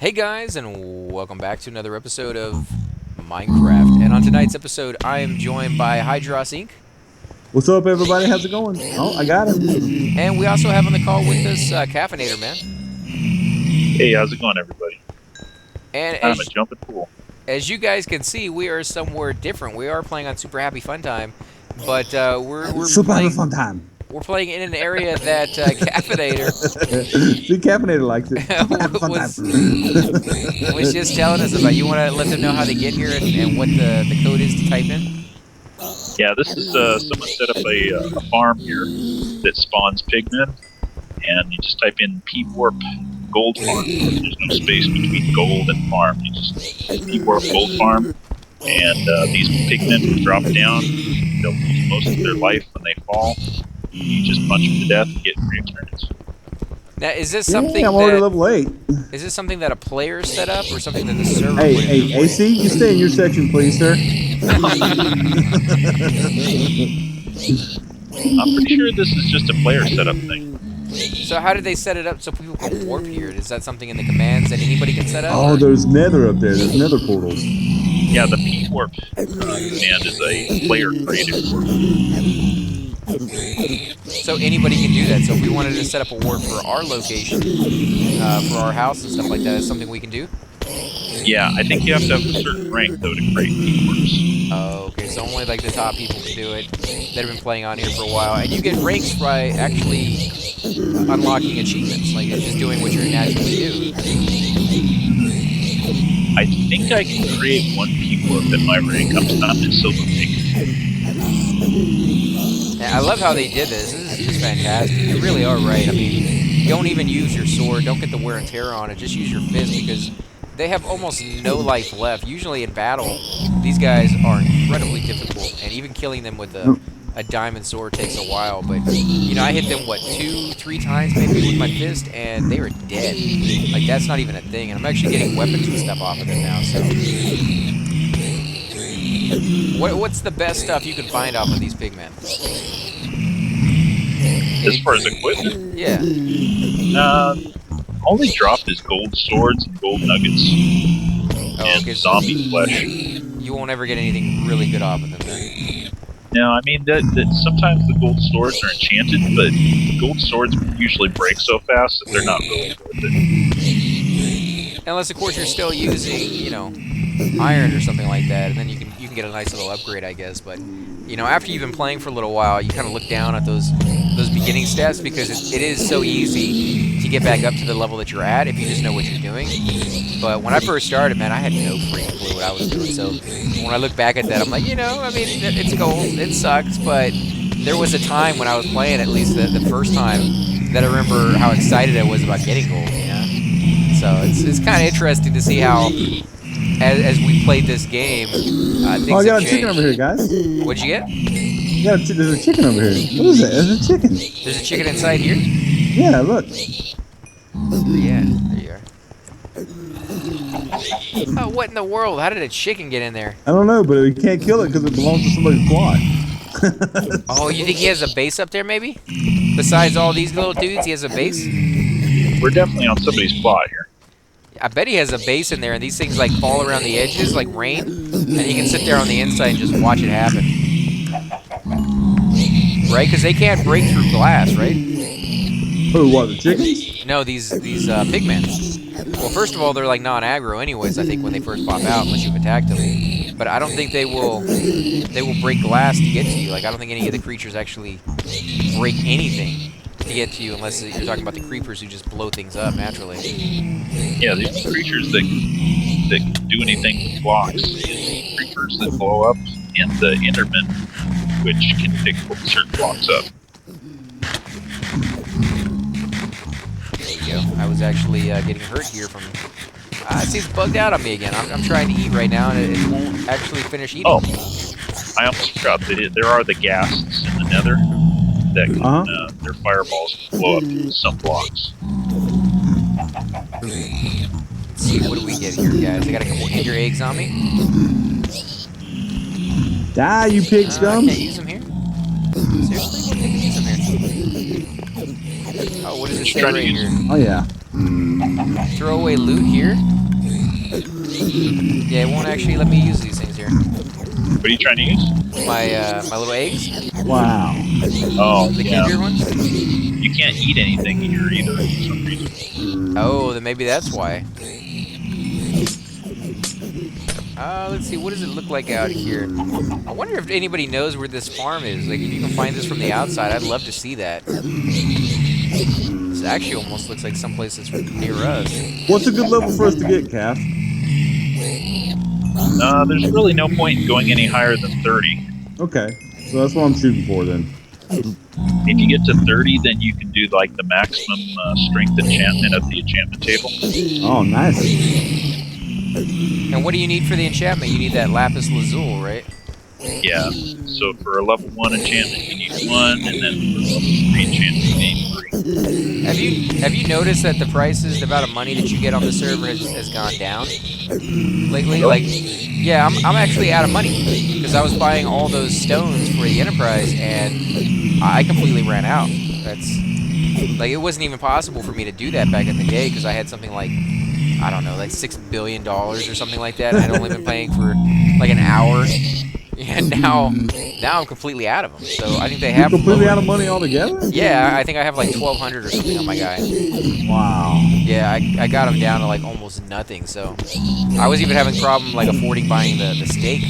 Hey guys, and welcome back to another episode of Minecraft. And on tonight's episode, I am joined by Hydros Inc. What's up, everybody? How's it going? Oh, I got him. And we also have on the call with us Caffeinator Man. Hey, how's it going, everybody? And I'm a jumping pool. as you guys can see, we are somewhere different. We are playing on Super Happy Fun Time, but we're Super playing, having fun time. we're playing in an area that Caffeinator See, Caffeinator likes it. Super having fun time. was just telling us about. You want to let them know how to get here and what the code is to type in? Yeah, this is someone set up a farm here that spawns pigmen, and you just type in P-Warp Gold Farm. There's no space between gold and farm. You just P-Warp Gold Farm, and these pigmen will drop down. They'll lose most of their life when they fall. You just punch them to death and get free turns. Now, is this something I'm already that level 8. is this something that a player set up or something that the server? Hey, put in hey, for you? AC, you stay in your section, please, sir. I'm pretty sure this is just a player setup thing. So how did they set it up so people can warp here? Is that something in the commands that anybody can set up? Oh, there's nether up there. There's nether portals. Yeah, the P-Warp command is a player created warp. So anybody can do that. So if we wanted to set up a warp for our location, for our house and stuff like that, is something we can do? Yeah, I think you have to have a certain rank, though, to create P-Warps. Oh, okay. So only like the top people can do it that have been playing on here for a while. And you get ranks by actually unlocking achievements, like just doing what you naturally do. I think I can create one P-Warp and my rank comes down to Silver Pig. Yeah, I love how they did this. This is just fantastic. You really are right. I mean, don't even use your sword. Don't get the wear and tear on it. Just use your fist because they have almost no life left. Usually in battle, these guys are incredibly difficult, and even killing them with a diamond sword takes a while. But you know, I hit them what 2-3 times maybe with my fist, and they were dead. Like that's not even a thing. And I'm actually getting weapons and stuff off of them now. So, what's the best stuff you can find off of these pigmen? As far as equipment, Yeah. only dropped is gold swords and gold nuggets Oh, and okay. So zombie flesh. you won't ever get anything really good off of them then. Now, I mean, that sometimes the gold swords are enchanted, but the gold swords usually break so fast that they're not really worth it. Unless, of course, you're still using, you know, iron or something like that, and then you can get a nice little upgrade, I guess. But you know, after you've been playing for a little while, you kind of look down at those beginning stats because it is so easy to get back up to the level that you're at if you just know what you're doing. But when I first started, man, I had no freaking clue what I was doing. So when I look back at that, I'm like, you know, I mean, it's gold, it sucks, but there was a time when I was playing, at least the first time, that I remember how excited I was about getting gold. You know, so it's kind of interesting to see how. As we played this game, things Oh, I got have a chicken changed. over here, guys. What'd you get? There's a chicken over here. What is that? There's a chicken. There's a chicken inside here? Yeah, look. Yeah, there you are. Oh, what in the world? How did a chicken get in there? I don't know, but we can't kill it because it belongs to somebody's plot. Oh, you think he has a base up there, maybe? Besides all these little dudes, he has a base? We're definitely on somebody's plot here. I bet he has a base in there, and these things, like, fall around the edges like rain, and he can sit there on the inside and just watch it happen. Right? Because they can't break through glass, right? Who, what, the chickens? No, these pigmen. Well, first of all, they're like non-aggro anyways, I think, when they first pop out, unless you've attacked them. But I don't think they will break glass to get to you. Like, I don't think any of the creatures actually break anything to get to you, unless you're talking about the creepers who just blow things up naturally. Yeah, these creatures that can do anything with blocks. The creepers that blow up, and the Endermen, which can pick certain blocks up. There you go. I was actually getting hurt here from... it seems bugged out on me again. I'm trying to eat right now, and it won't actually finish eating. Oh, I almost forgot. There are the ghasts in the nether that can, their fireballs can blow up some blocks. Let's see, what do we get here, guys? I got a couple ender eggs on me. Die, you pig I scum. can't use them here. Seriously? What can I use them here? Oh, what does it Just say trying to right use here? Oh, yeah. Throwaway loot here? Yeah, it won't actually let me use these things here. What are you trying to use? My little eggs? Wow. Oh, The yeah. Kindred ones? You can't eat anything here either for some reason. Oh, then maybe that's why. Let's see, what does it look like out here? I wonder if anybody knows where this farm is. Like, if you can find this from the outside, I'd love to see that. This actually almost looks like someplace that's near us. What's a good level for us to get, Calf? There's really no point in going any higher than 30. Okay, so that's what I'm shooting for then. If you get to 30, then you can do like the maximum strength enchantment at the enchantment table. Oh, nice. And what do you need for the enchantment? You need that Lapis Lazuli, right? Yeah. So for a level 1 enchantment, you need 1, and then for level 3 enchantment, you need 3. Have you noticed that the prices, the amount of money that you get on the server has gone down lately? Like, yeah, I'm actually out of money because I was buying all those stones for the Enterprise and I completely ran out. That's like, it wasn't even possible for me to do that back in the day because I had something like, I don't know, like $6 billion or something like that. And I'd only been playing for like an hour. And now I'm completely out of them. So I think they have completely out of money altogether? Yeah, I think I have like 1,200 or something on my guy. Wow. Yeah, I got him down to like almost nothing. So I was even having problem like affording buying the steak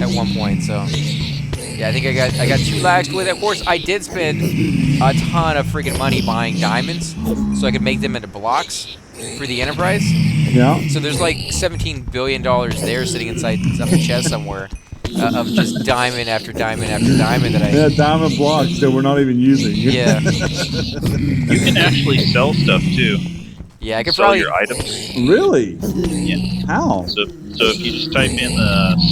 at one point. So yeah, I think I got too laxed with it. Of course, I did spend a ton of freaking money buying diamonds so I could make them into blocks for the Enterprise. Yeah. So there's like $17 billion there sitting inside some chest somewhere. Of just diamond after diamond after diamond that I... Yeah, diamond blocks that we're not even using. Yeah. You can actually sell stuff too. Yeah, I could Sell probably... your items. Really? Yeah. How? So if you just type in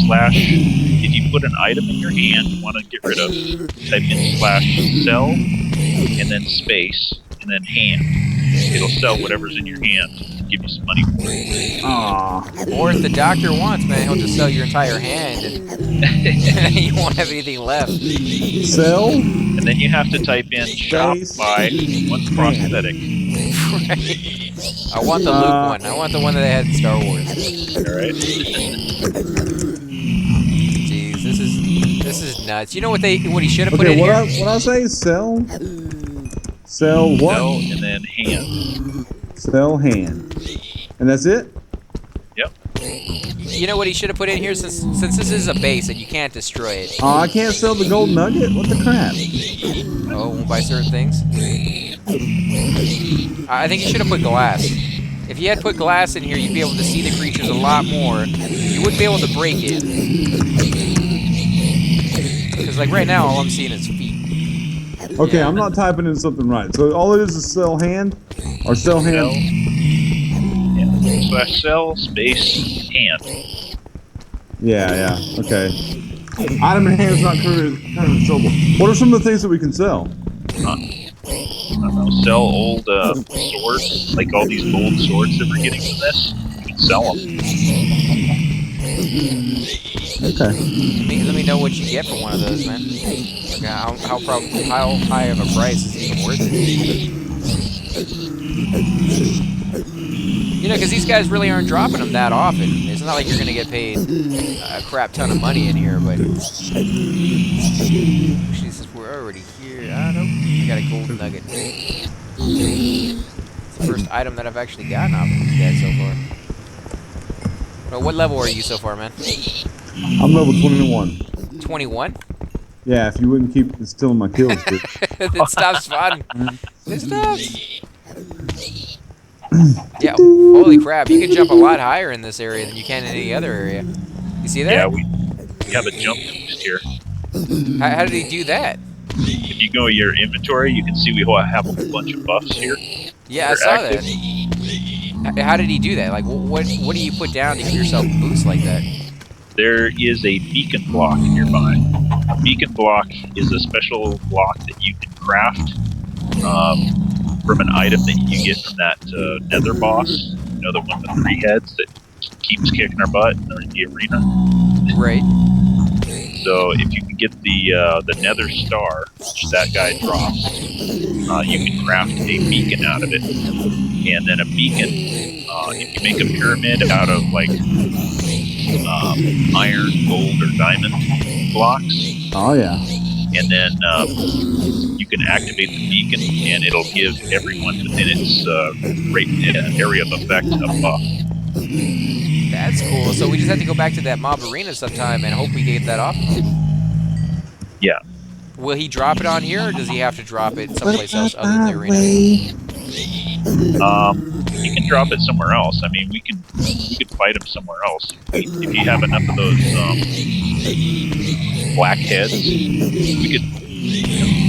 slash, if you put an item in your hand you want to get rid of, type in slash sell, and then space, and then hand. It'll sell whatever's in your hand and give you some money for it. Aww. Or if the doctor wants, man, he'll just sell your entire hand and you won't have anything left. Sell? And then you have to type in shop Space. buy one prosthetic. I want the Luke one. I want the one that they had in Star Wars. Alright? Jeez, this is nuts. You know what he should have put Okay, in here? what I say? Sell? Sell what? Sell and then hand. Sell hand. And that's it? Yep. You know what he should have put in here? Since this is a base and you can't destroy it. Oh, I can't sell the gold nugget? What the crap? Oh, won't buy certain things? I think you should have put glass. If you had put glass in here, you'd be able to see the creatures a lot more. You wouldn't be able to break it. Because like right now, all I'm seeing is feet. Okay, Yeah. I'm not typing in something right. So all it is sell hand? Or sell Sell. hand? Yeah. Slash sell space hand. Yeah, okay. Item in hand is not currently sellable. What are some of the things that we can sell? I don't know, sell old swords, like all these gold swords that we're getting from this. You can sell them. Okay. Let me know what you get for one of those, man. Like how high of a price is even worth it? You know, because these guys really aren't dropping them that often. It's not like you're going to get paid a crap ton of money in here, but... Actually, since we're already here... I don't know. I got a gold nugget. It's the first item that I've actually gotten off of these guys so far. Well, what level are you so far, man? I'm level 21. 21? Yeah, if you wouldn't keep stealing my kills, dude. Then stop spotting. It stops. Yeah, holy crap. You can jump a lot higher in this area than you can in any other area. You see that? Yeah, we have a jump boost here. How did he do that? If you go to your inventory, you can see we have a whole bunch of buffs here. Yeah, I They're saw active. that. How did he do that? Like, what do you put down to give yourself a boost like that? There is a beacon block nearby. A beacon block is a special block that you can craft from an item that you get from that nether boss. You know, the one with 3 heads that keeps kicking our butt in the arena. Right. So if you can get the Nether Star, which that guy drops, you can craft a beacon out of it. And then a beacon, if you make a pyramid out of like iron, gold, or diamond blocks, Oh yeah. and then you can activate the beacon, and it'll give everyone within its area of effect a buff. That's cool. So we just have to go back to that mob arena sometime and hope we get that off. Yeah. Will he drop it on here, or does he have to drop it someplace else other than the arena? You can drop it somewhere else. I mean, we could fight him somewhere else if you have enough of those black heads. We could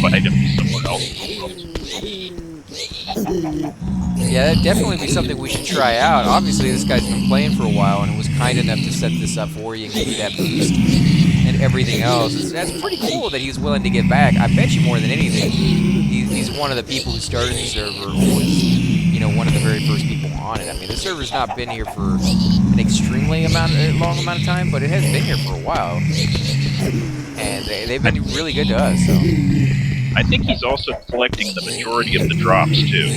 fight him somewhere else. Yeah, that'd definitely be something we should try out. Obviously, this guy's been playing for a while and was kind enough to set this up for you and give you that boost and everything else. That's pretty cool that he's willing to give back. I bet you more than anything, he's one of the people who started the server, who was, you know, one of the very first people on it. I mean, the server's not been here for an extremely long amount of time, but it has been here for a while, and they've been really good to us. So. I think he's also collecting the majority of the drops too.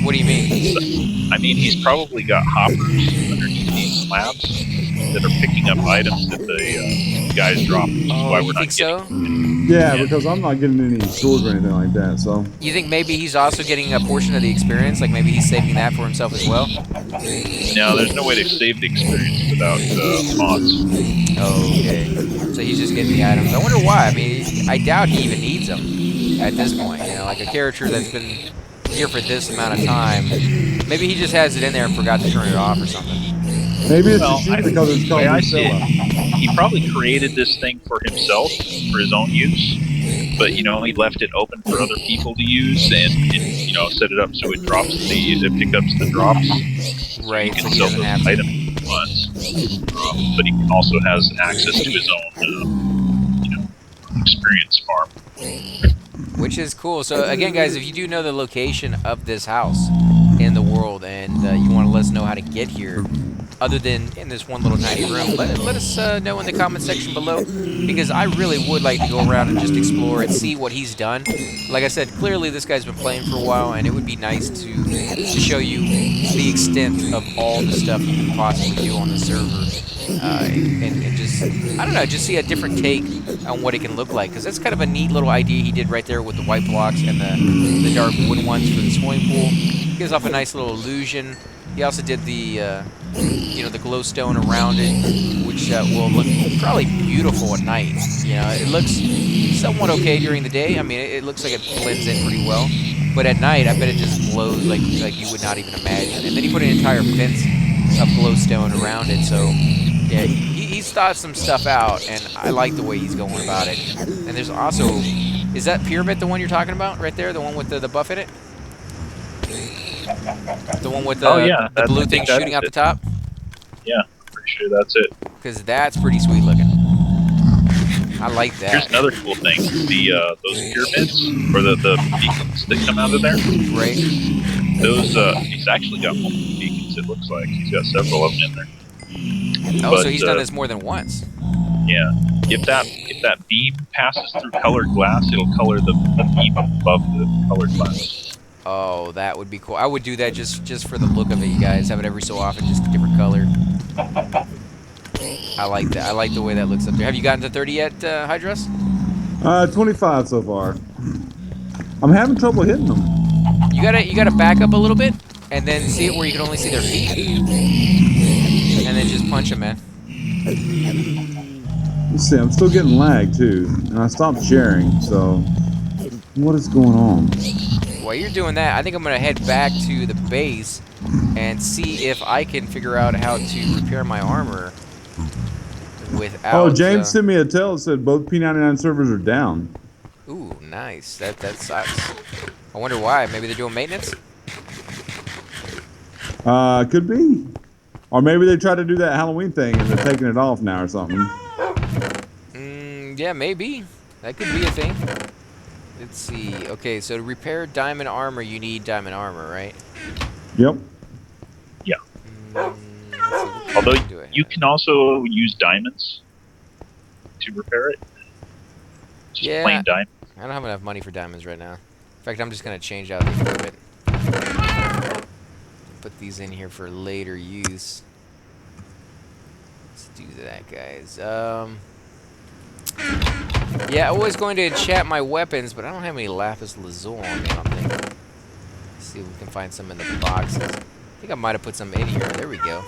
What do you mean? I mean, he's probably got hoppers underneath these slabs that are picking up items that the guys drop. Which is why we're you not think so? Yeah, because I'm not getting any swords or anything like that. So. You think maybe he's also getting a portion of the experience? Like maybe he's saving that for himself as well? No, there's no way to save the experience without mods. Oh, okay. So he's just getting the items. I wonder why. I mean, I doubt he even needs them at this point. You know, like a character that's been here for this amount of time. Maybe he just has it in there and forgot to turn it off or something. Maybe it's Well, just because it's called I see Priscilla. He probably created this thing for himself, for his own use. But, you know, he left it open for other people to use and you know, set it up so it drops it picks up the drops. Right, He so can he sell doesn't those have to. items he wants. But he also has access to his own, you know, experience farm. Which is cool. So again, guys, if you do know the location of this house in the world and you want to let us know how to get here, other than in this one little tiny room, let us know in the comment section below, because I really would like to go around and just explore and see what he's done. Like I said, clearly this guy's been playing for a while, and it would be nice to show you the extent of all the stuff you can possibly do on the server. And just, I don't know, just see a different take on what it can look like, because that's kind of a neat little idea he did right there with the white blocks and the dark wood ones for the swimming pool. Gives off a nice little illusion. He also did the, you know, the glowstone around it, which will look probably beautiful at night. You know, it looks somewhat okay during the day. I mean, it looks like it blends in pretty well. But at night, I bet it just glows like you would not even imagine. And then he put an entire fence of glowstone around it, so yeah, he's thought some stuff out, and I like the way he's going about it. And there's also, is that pyramid the one you're talking about right there, the one with the buff in it? The one with the, the blue thing shooting out the top? Yeah, pretty sure that's it. Because that's pretty sweet looking. I like that. Here's another cool thing: those pyramids or the beacons that come out of there. Right. Those he's actually got multiple beacons. It looks like he's got several of them in there. Oh, But, so he's done this more than once. Yeah. If that beam passes through colored glass, it'll color the beam above the colored glass. Oh, that would be cool. I would do that just for the look of it, you guys. Have it every so often, just a different color. I like that. I like the way that looks up there. Have you gotten to 30 yet, Hydros? 25 so far. I'm having trouble hitting them. You gotta back up a little bit, and then see it where you can only see their feet, and then just punch them, man. Let's see, I'm still getting lag too, and I stopped sharing. So, what is going on? While you're doing that, I think I'm gonna head back to the base and see if I can figure out how to repair my armor without. Oh, James sent me a tell that said both P99 servers are down. Ooh, nice. That sucks. I wonder why. Maybe they're doing maintenance. Could be, or maybe they tried to do that Halloween thing and they're taking it off now or something. Yeah, maybe. That could be a thing. Let's see. Okay, so to repair diamond armor, you need diamond armor, right? Yep. Yeah. Let's see, what Although do I you have? can also use diamonds. to repair it. Just Yeah. plain diamond. I don't have enough money for diamonds right now. In fact, I'm just gonna change out the equipment. Put these in here for later use. Let's do that, guys. Yeah, I was going to enchant my weapons, but I don't have any lapis lazuli on me, I don't think. Let's see if we can find some in the boxes. I think I might have put some in here. There we go.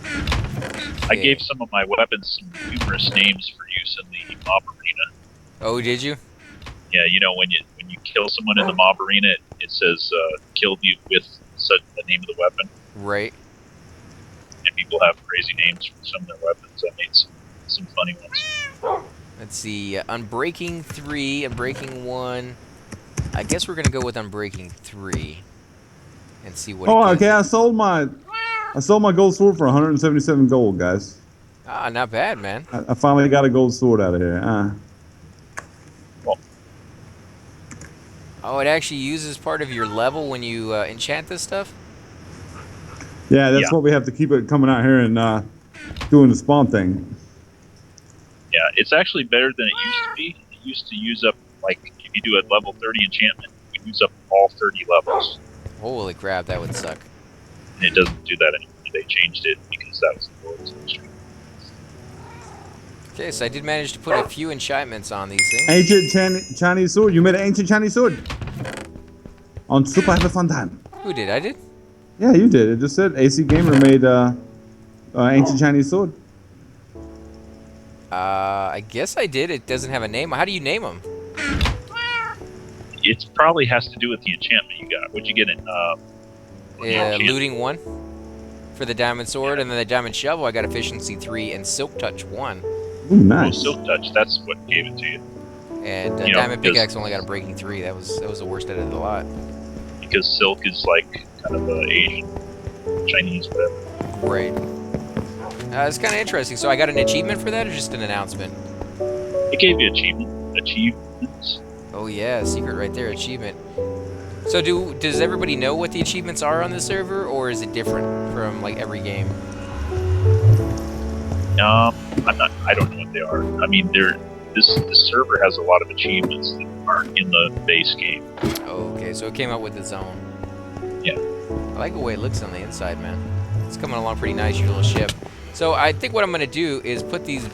I Okay. gave some of my weapons some humorous names for use in the mob arena. Oh, did you? Yeah, you know when you kill someone in the mob arena, it says killed you with such the name of the weapon, Right. and people have crazy names for some of their weapons. I made some funny ones. Let's see. Unbreaking 3, Unbreaking 1. I guess we're gonna go with Unbreaking 3 and see what. Oh, it okay. gives. I sold my gold sword for 177 gold, guys. Ah, not bad, man. I finally got a gold sword out of here. Oh, it actually uses part of your level when you enchant this stuff? Yeah, that's Yeah. what we have to keep it coming out here and doing the spawn thing. Yeah, it's actually better than it used to be. It used to use up, like, if you do a level 30 enchantment, you use up all 30 levels. Holy crap, that would suck. And it doesn't do that anymore. They changed it because that was the world's industry. Okay, so I did manage to put a few enchantments on these things. Ancient Chinese sword. You made an ancient Chinese sword. On Super Have a Fun Time. Who did? I did? Yeah, you did. It just said AC Gamer made ancient Chinese sword. I guess I did. It doesn't have a name. How do you name them? It probably has to do with the enchantment you got. What'd you get in? Looting 1 for the diamond sword, and then the diamond shovel, I got efficiency 3 and silk touch 1. Ooh, Oh, nice. Silk Touch. That's what gave it to you. And You know, diamond because- pickaxe only got a breaking 3. That was the worst out of the lot. Because silk is like kind of Asian, Chinese, whatever. Right. It's kind of interesting. So I got an achievement for that, or just an announcement? It gave you achievements. Oh yeah, secret right there, achievement. So does everybody know what the achievements are on this server, or is it different from like every game? I don't know what they are. I mean, this server has a lot of achievements that aren't in the base game. Oh, okay, so it came out with its own. Yeah. I like the way it looks on the inside, man. It's coming along pretty nice, your little ship. So I think what I'm gonna do is put these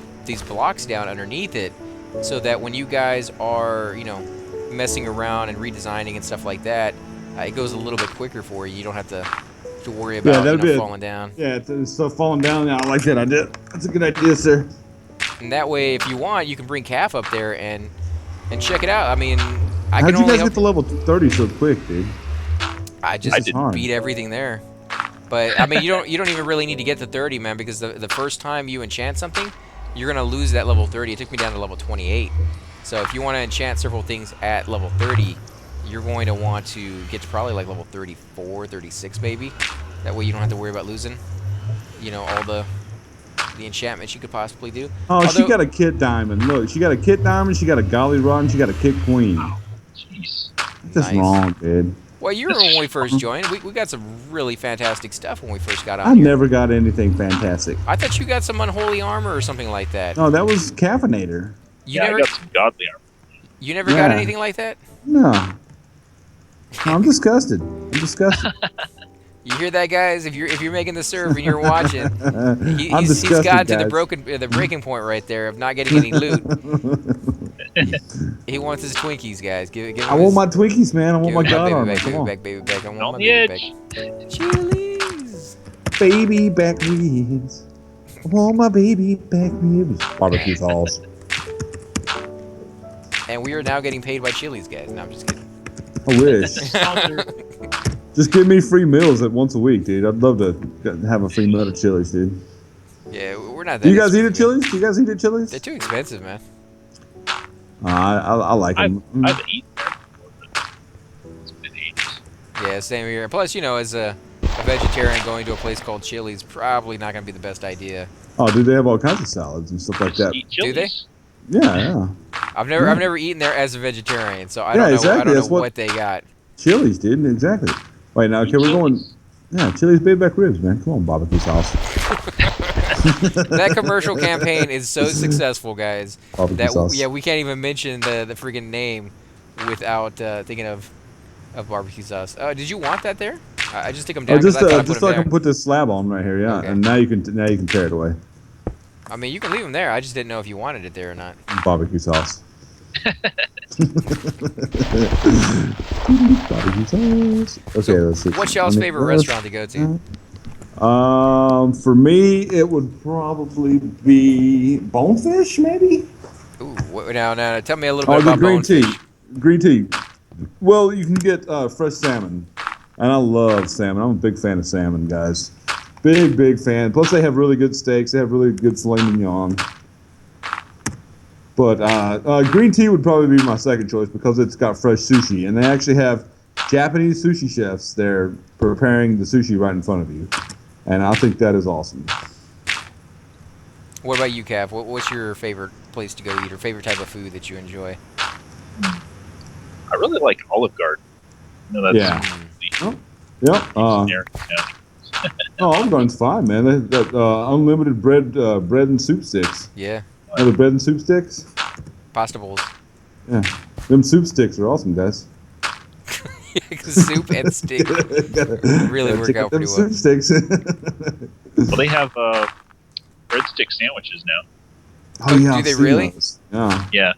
blocks down underneath it, so that when you guys are, messing around and redesigning and stuff like that, it goes a little bit quicker for you. You don't have to worry about that'd be falling down. Yeah, it's stuff falling down. Yeah, I like that idea. That's a good idea, sir. And that way, if you want, you can bring Calf up there and check it out. I mean, I How'd can you only guys help. get to level 30 so quick, dude? I just I did. Hard. beat everything there. But I mean, you don't even really need to get to 30, man, because the first time you enchant something, you're gonna lose that level 30. It took me down to level 28. So if you want to enchant several things at level 30, you're going to want to get to probably like level 34, 36 maybe. That way you don't have to worry about losing, all the enchantments you could possibly do. Oh, she Although- got a kit diamond. Look, she got a kit diamond, she got a golly rod, and she got a kit queen. Jeez. That's Nice. wrong, dude. Well, you remember when we first joined, we got some really fantastic stuff when we first got on I here. never got anything fantastic. I thought you got some unholy armor or something like that. No, that was Caffeinator. You Yeah, never, I got some godly armor. you never got Yeah. anything like that? No. No, I'm disgusted. I'm disgusted. You hear that, guys? If you're making the serve and you're watching, I'm he's disgusted, got to guys. the breaking point right there of not getting any loot. He wants his Twinkies, guys. Give him I want his- my Twinkies, man. I want give my him god baby armor. back, Come baby on. back, baby back. I want On my the baby edge. back. Chili's. Baby back ribs. I want my baby back ribs. Barbecue sauce. And we are now getting paid by Chili's, guys. No, I'm just kidding. I wish. Just give me free meals at once a week, dude. I'd love to have a free meal at Chili's, dude. Yeah, we're not that. Do you guys eat at expensive. Chili's? Do you guys eat at Chili's? They're too expensive, man. I like them. I've eaten there before, but it's been ages. Yeah, same here. Plus, as a vegetarian, going to a place called Chili's probably not going to be the best idea. Oh, dude, they have all kinds of salads and stuff like Just that. eat Do they? Chili's. Yeah. I've never eaten there as a vegetarian, so I Yeah, don't know. exactly. I don't That's know what- what they got. Chili's, dude. Exactly. Wait, now, okay, Eat we're going. Chili's. Yeah, Chili's baby back ribs, man. Come on, barbecue sauce. That commercial campaign is so successful, guys, Barbecue that sauce. yeah, we can't even mention the freaking name without thinking of barbecue sauce. Did you want that there? I just took them Oh, down because I thought I put just them so I there. can put this slab on right here, yeah. Okay. And now you can tear it away. I mean, you can leave them there. I just didn't know if you wanted it there or not. Barbecue sauce. Barbecue sauce. Okay, So, let's see. what's y'all's favorite restaurant to go to? For me, it would probably be Bonefish, maybe. Ooh, now, tell me a little Oh, bit the about green tea. Bonefish. Green tea. Well, you can get fresh salmon, and I love salmon. I'm a big fan of salmon, guys. Big fan. Plus, they have really good steaks. They have really good filet mignon. But green tea would probably be my second choice because it's got fresh sushi, and they actually have Japanese sushi chefs there preparing the sushi right in front of you, and I think that is awesome. What about you, Cav? What's your favorite place to go eat or favorite type of food that you enjoy? I really like Olive Garden. You know, that's Yeah. Yep. there. Yeah. Oh, Olive Garden's fine, man. They got unlimited bread and soup sticks. Yeah, Know the bread and soup sticks? pasta bowls. Yeah. Them soup sticks are awesome, guys. Soup and steak really work Check out pretty well. Soup sticks. Well, they have breadstick sandwiches now. Oh, yeah. Do I've they seen really? those. Yeah. Yeah.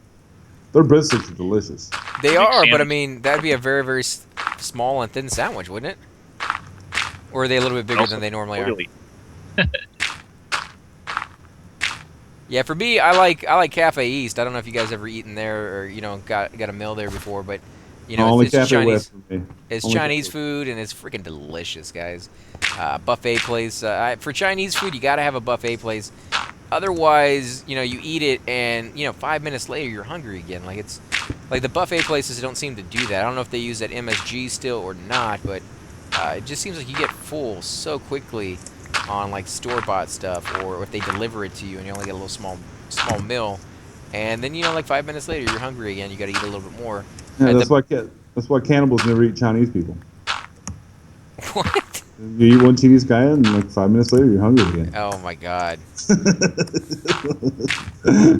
Their breadsticks are delicious. They Big are, but I sandwich. mean, that'd be a very small and thin sandwich, wouldn't it? Or are they a little bit bigger Also than they normally are? oily. Yeah, for me, I like Cafe East. I don't know if you guys ever eaten there or got a meal there before, but Only it's Cafe Chinese. West for me. It's Only Chinese Cafe- food and it's freaking delicious, guys. Buffet place. For Chinese food, you gotta have a buffet place. Otherwise, you eat it and 5 minutes later you're hungry again. Like it's like the buffet places don't seem to do that. I don't know if they use that MSG still or not, but it just seems like you get full so quickly on like store-bought stuff, or if they deliver it to you and you only get a little small meal, and then like 5 minutes later you're hungry again. You got to eat a little bit more. Yeah, At that's why cannibals never eat Chinese people. What? You eat one Chinese guy and like 5 minutes later you're hungry again. Oh my God.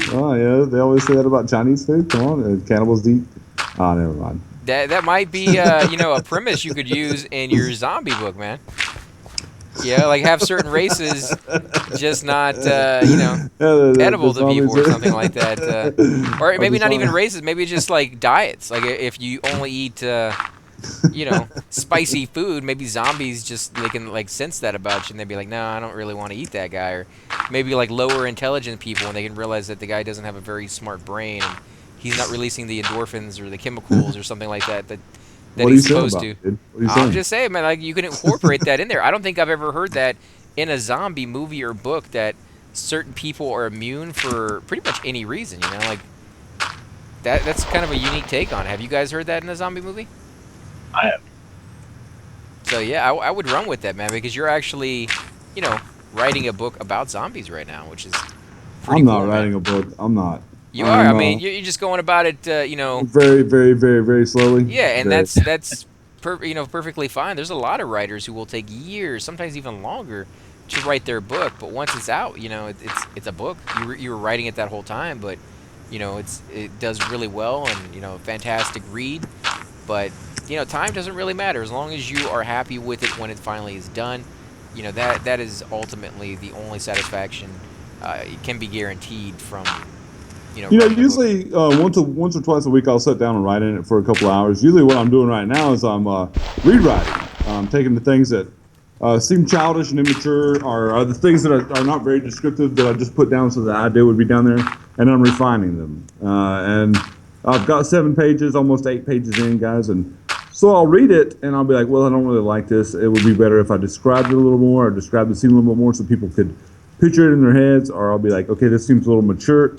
Oh yeah, they always say that about Chinese food. Come on, cannibals eat. Oh, never mind. That might be a premise you could use in your zombie book, man. Yeah, like have certain races just not edible to people or something like that, or maybe not even races. Maybe just like diets. Like if you only eat spicy food, maybe zombies they can like sense that about you and they'd be like, no, I don't really want to eat that guy. Or maybe like lower intelligent people, and they can realize that the guy doesn't have a very smart brain and he's not releasing the endorphins or the chemicals or something like that What are you he's saying supposed about to. it, dude? What are you I'm saying? just saying, man, like you can incorporate that in there. I don't think I've ever heard that in a zombie movie or book that certain people are immune for pretty much any reason, like that's kind of a unique take on it. Have you guys heard that in a zombie movie? I have. So yeah, I would run with that, man, because you're actually, writing a book about zombies right now, which is pretty I'm not cool, writing man. a book. I'm not. You are. I mean, you're just going about it, very, very, very, very slowly. Yeah, and Very- that's perfectly fine. There's a lot of writers who will take years, sometimes even longer, to write their book. But once it's out, it's a book. You were writing it that whole time, but it does really well and fantastic read. But time doesn't really matter as long as you are happy with it when it finally is done. That is ultimately the only satisfaction it can be guaranteed from. Writing a book. Usually once or twice a week I'll sit down and write in it for a couple of hours. Usually what I'm doing right now is I'm rewriting. I'm taking the things that seem childish and immature, or the things that are not very descriptive that I just put down so the idea would be down there, and I'm refining them. And I've got 7 pages, almost 8 pages in, guys, and so I'll read it and I'll be like, well, I don't really like this. It would be better if I described it a little more, or described the scene a little bit more so people could picture it in their heads. Or I'll be like, okay, this seems a little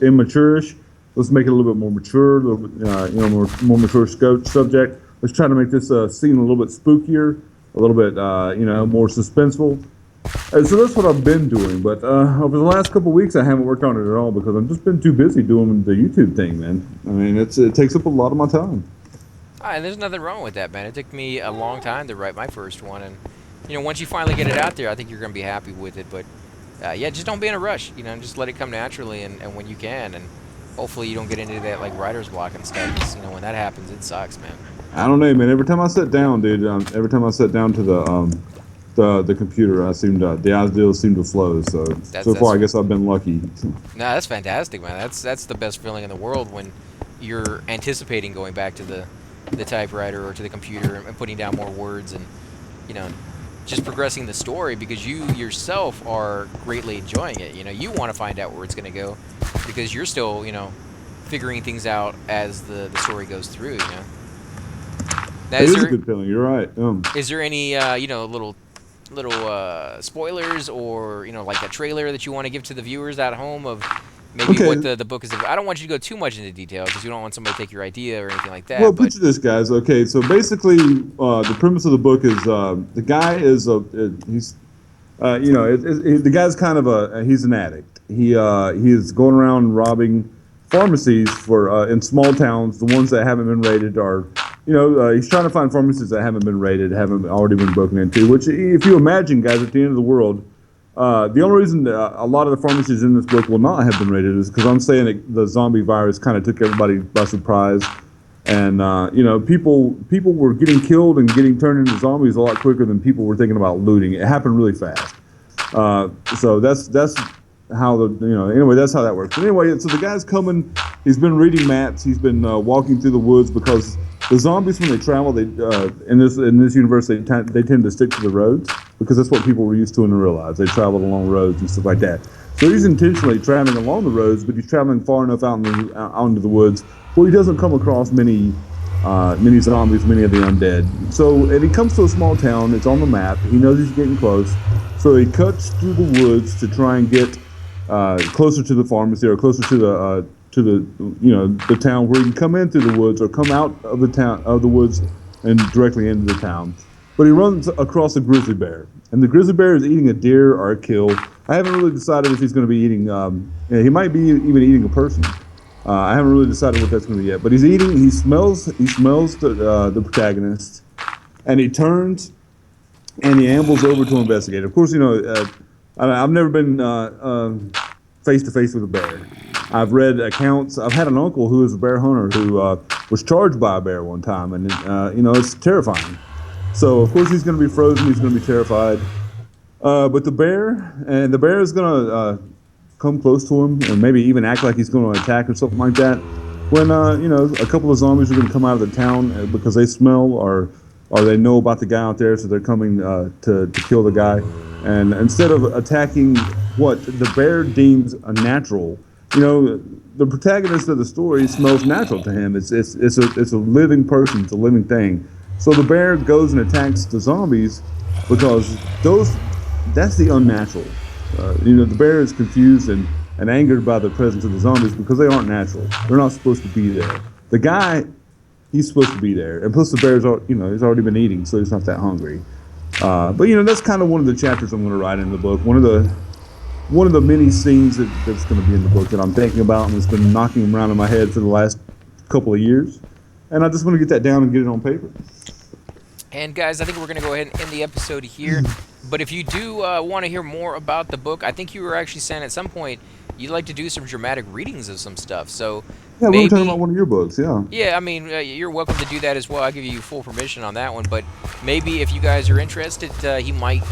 immature-ish. Let's make it a little bit more mature, a little bit, more mature subject. Let's try to make this scene a little bit spookier, a little bit, more suspenseful. And so that's what I've been doing. But over the last couple of weeks, I haven't worked on it at all because I've just been too busy doing the YouTube thing, man. I mean, it takes up a lot of my time. And there's nothing wrong with that, man. It took me a long time to write my first one, and once you finally get it out there, I think you're gonna be happy with it. But yeah, just don't be in a rush. You know, just let it come naturally, and when you can, and hopefully you don't get into that like writer's block and stuff. 'Cause, you know, when that happens, it sucks, man. I don't know, man. Every time I sit down, dude, every time I sit down to the computer, the ideas seem to flow. So so far, I guess I've been lucky. No, that's fantastic, man. That's the best feeling in the world when you're anticipating going back to the typewriter or to the computer and putting down more words and, you know, just progressing the story because you yourself are greatly enjoying it. You know, you want to find out where it's going to go because you're still, you know, figuring things out as the story goes through, you know. Now, It is a good feeling. You're right. Is there any, you know, little spoilers or, you know, like a trailer that you want to give to the viewers at home of maybe what the book is about? I don't want you to go too much into detail because you don't want somebody to take your idea or anything like that. Well, picture this, guys. Okay, so basically, the premise of the book is the guy is the guy's kind of he's an addict. He is going around robbing pharmacies for in small towns. The ones that haven't been rated are, he's trying to find pharmacies that haven't been rated, haven't already been broken into. Which, if you imagine, guys, at the end of the world, the only reason a lot of the pharmacies in this book will not have been rated is because I'm saying that the zombie virus kind of took everybody by surprise, and people were getting killed and getting turned into zombies a lot quicker than people were thinking about looting. It happened really fast. So that's how anyway, that's how that works. But anyway, so the guy's coming. He's been reading maps. He's been walking through the woods because the zombies, when they travel, they in this universe they tend to stick to the roads because that's what people were used to in real lives. They traveled along roads and stuff like that. So he's intentionally traveling along the roads, but he's traveling far enough out into the woods where he doesn't come across many zombies, many of the undead. So, and he comes to a small town. It's on the map. He knows he's getting close. So he cuts through the woods to try and get closer to the pharmacy or closer to the town where he can come in through the woods or come out of the woods and directly into the town. But he runs across a grizzly bear, and the grizzly bear is eating a deer or a kill. I haven't really decided if he's going to be eating. He might be even eating a person. I haven't really decided what that's going to be yet. But he's eating. He smells the protagonist, and he turns and he ambles over to investigate. Of course, I've never been face to face with a bear. I've read accounts. I've had an uncle who was a bear hunter who was charged by a bear one time, and it's terrifying. So of course he's going to be frozen. He's going to be terrified. But the bear is going to come close to him and maybe even act like he's going to attack or something like that. When a couple of zombies are going to come out of the town because they smell or they know about the guy out there, so they're coming to kill the guy. And instead of attacking what the bear deems a natural, the protagonist of the story smells natural to him. It's a living person. It's a living thing. So the bear goes and attacks the zombies because that's the unnatural. The bear is confused and angered by the presence of the zombies because they aren't natural. They're not supposed to be there. The guy, he's supposed to be there. And plus the bear's, he's already been eating, so he's not that hungry. But that's kind of one of the chapters I'm going to write in the book. One of the many scenes that's going to be in the book that I'm thinking about and has been knocking around in my head for the last couple of years. And I just want to get that down and get it on paper. And guys, I think we're going to go ahead and end the episode here. But if you do want to hear more about the book, I think you were actually saying at some point you'd like to do some dramatic readings of some stuff. So yeah, we were talking about one of your books, yeah. Yeah, I mean, you're welcome to do that as well. I'll give you full permission on that one. But maybe if you guys are interested, he might,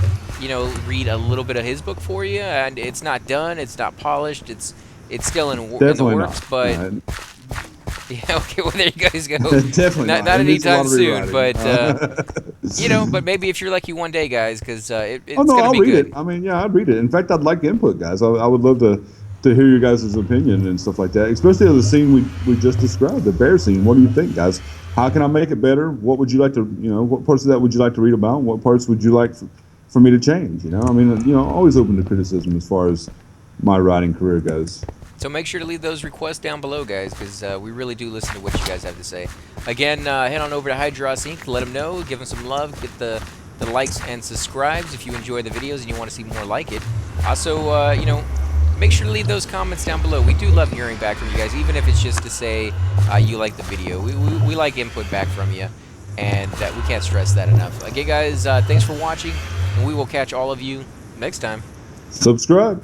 read a little bit of his book for you. And it's not done. It's not polished. It's still in the works. Not. But No. yeah, okay. Well, there you guys go. Definitely not anytime soon, but but maybe if you're lucky one day, guys, because it's gonna be read good. it. I mean, yeah, I'd read it. In fact, I'd like input, guys. I would love to hear your guys' opinion and stuff like that, especially of the scene we just described, the bear scene. What do you think, guys? How can I make it better? What would you like to, what parts of that would you like to read about? What parts would you like for me to change? I mean, always open to criticism as far as my writing career goes. So make sure to leave those requests down below, guys, because we really do listen to what you guys have to say. Again, head on over to Hydros Inc. Let them know, give them some love, get the likes and subscribes if you enjoy the videos and you want to see more like it. Also, make sure to leave those comments down below. We do love hearing back from you guys, even if it's just to say you like the video. We like input back from you, and we can't stress that enough. Again, guys, thanks for watching, and we will catch all of you next time. Subscribe.